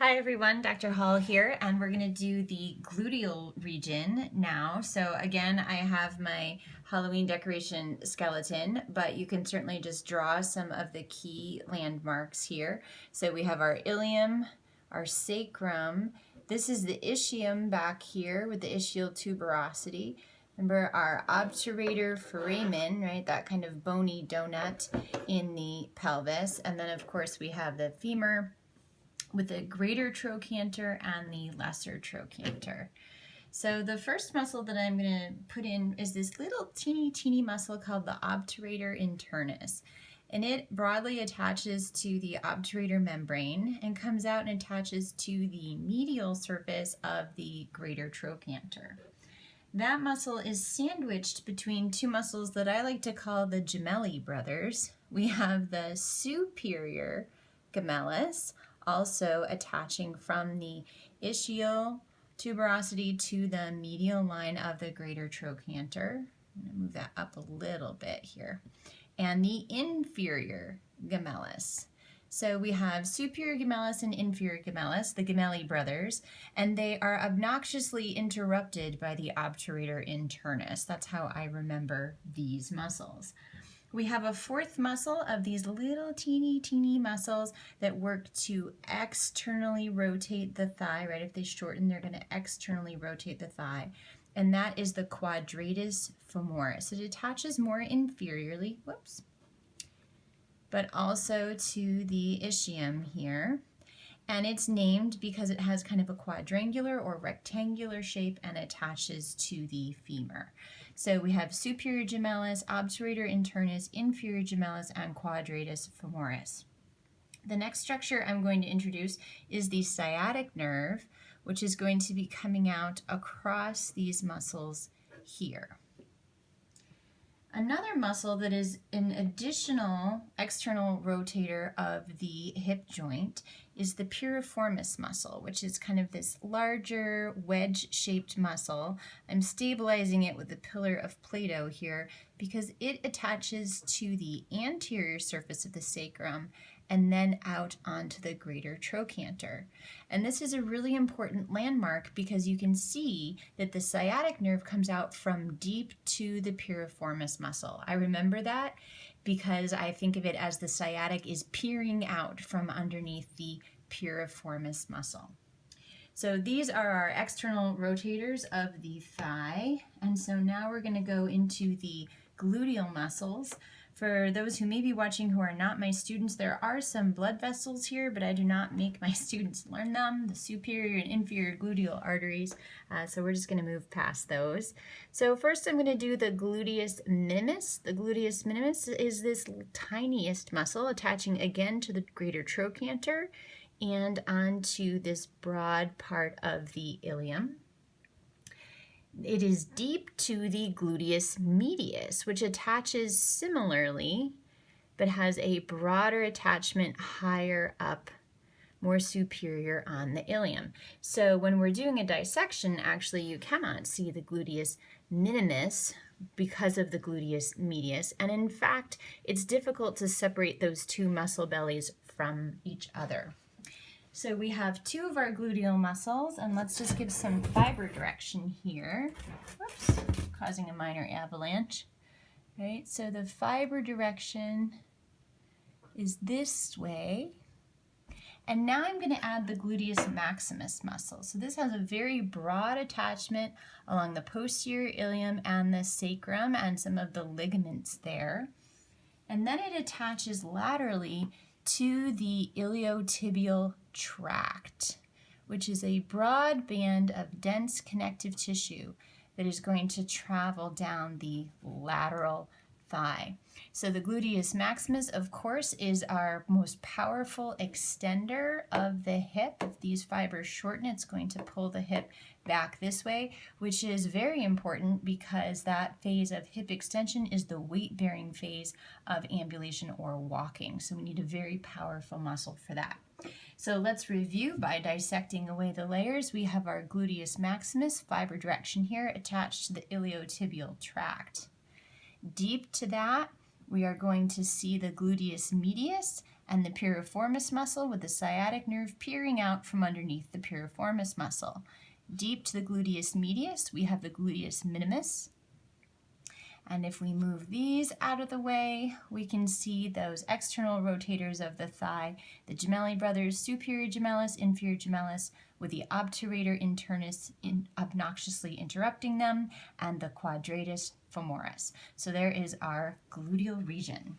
Hi everyone, Dr. Hall here, and we're going to do the gluteal region now. So again, I have my Halloween decoration skeleton, but you can certainly just draw some of the key landmarks here. So we have our ilium, our sacrum. This is the ischium back here with the ischial tuberosity. Remember our obturator foramen, right? That kind of bony donut in the pelvis. And then of course we have the femur with the greater trochanter and the lesser trochanter. So the first muscle that I'm going to put in is this little teeny muscle called the obturator internus. And it broadly attaches to the obturator membrane and comes out and attaches to the medial surface of the greater trochanter. That muscle is sandwiched between two muscles that I like to call the Gemelli Brothers. We have the superior gemellus, also attaching from the ischial tuberosity to the medial line of the greater trochanter. I'm going to move that up a little bit here. And the inferior gemellus. So we have superior gemellus and inferior gemellus, the Gemelli Brothers, and they are obnoxiously interrupted by the obturator internus. That's how I remember these muscles. We have a fourth muscle of these little teeny muscles that work to externally rotate the thigh, right? If they shorten, they're going to externally rotate the thigh. And that is the quadratus femoris. It attaches more inferiorly, but also to the ischium here. And it's named because it has kind of a quadrangular or rectangular shape and attaches to the femur. So we have superior gemellus, obturator internus, inferior gemellus, and quadratus femoris. The next structure I'm going to introduce is the sciatic nerve, which is going to be coming out across these muscles here. Another muscle that is an additional external rotator of the hip joint is the piriformis muscle, which is kind of this larger wedge-shaped muscle. I'm stabilizing it with a pillar of Play-Doh here because it attaches to the anterior surface of the sacrum and then out onto the greater trochanter. And this is a really important landmark because you can see that the sciatic nerve comes out from deep to the piriformis muscle. I remember that because I think of it as the sciatic is peering out from underneath the piriformis muscle. So these are our external rotators of the thigh. And so now we're going to go into the gluteal muscles. For those who may be watching who are not my students, there are some blood vessels here, but I do not make my students learn them, the superior and inferior gluteal arteries. So we're just going to move past those. So first I'm going to do the gluteus minimus. The gluteus minimus is this tiniest muscle attaching again to the greater trochanter and onto this broad part of the ilium. It is deep to the gluteus medius, which attaches similarly, but has a broader attachment higher up, more superior on the ilium. So when we're doing a dissection, actually you cannot see the gluteus minimus because of the gluteus medius. And in fact, it's difficult to separate those two muscle bellies from each other. So we have two of our gluteal muscles, and let's just give some fiber direction here. Whoops, causing a minor avalanche. Right, so the fiber direction is this way. And now I'm going to add the gluteus maximus muscle. So this has a very broad attachment along the posterior ilium and the sacrum and some of the ligaments there. And then it attaches laterally to the iliotibial tract, which is a broad band of dense connective tissue that is going to travel down the lateral thigh. So the gluteus maximus, of course, is our most powerful extender of the hip. If these fibers shorten, it's going to pull the hip back this way, which is very important because that phase of hip extension is the weight-bearing phase of ambulation or walking. So we need a very powerful muscle for that. So let's review by dissecting away the layers. We have our gluteus maximus fiber direction here attached to the iliotibial tract. Deep to that, we are going to see the gluteus medius and the piriformis muscle with the sciatic nerve peering out from underneath the piriformis muscle. Deep to the gluteus medius, we have the gluteus minimus. And if we move these out of the way, we can see those external rotators of the thigh, the Gemelli Brothers, superior gemellus, inferior gemellus, with the obturator internus obnoxiously interrupting them, and the quadratus femoris. So there is our gluteal region.